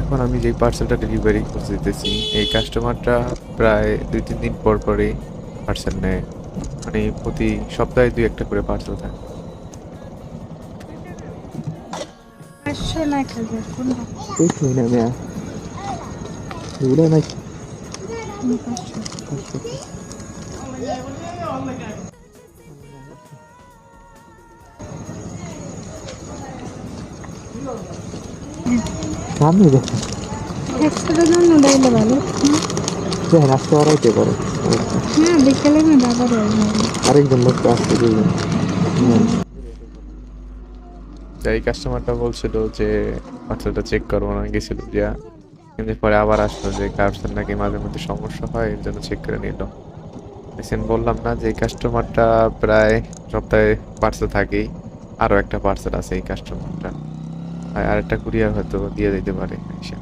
এখন আমি যেই পার্সেলটা ডেলিভারি করতে দিতেছি এই কাস্টমারটা প্রায় 2-3 দিন পর পরই পার্সেল নেয়। মানে প্রতি সপ্তাহে 2-1টা করে পার্সেল থাকে। 500 না 1000 কোনটা? দেখি না মিয়া, এগুলো নাকি 500। 500 সামনে দেখেন, একশোটার জন্য ডাইলে ভালো। দেখেন আজকে আড়াইতে পারে অবস্থা। হ্যাঁ, বিকেলে না বাবার আরেকজন লোক তো আসতে দিবেন। এই কাস্টমারটা বলছিল যে পার্সেলটা চেক করবো না, গেছিল যে কিন্তু পরে আবার আসলো যে পার্সেল নাকি মাঝে মধ্যে সমস্যা হয়, এর জন্য চেক করে নিল। রিসেন্ট বললাম না যে এই কাস্টমারটা প্রায় সপ্তাহে পার্সেল থাকেই। আরো একটা পার্সেল আছে এই কাস্টমারটা, আর একটা কুরিয়ার হয়তো দিয়ে দিতে পারে এসে।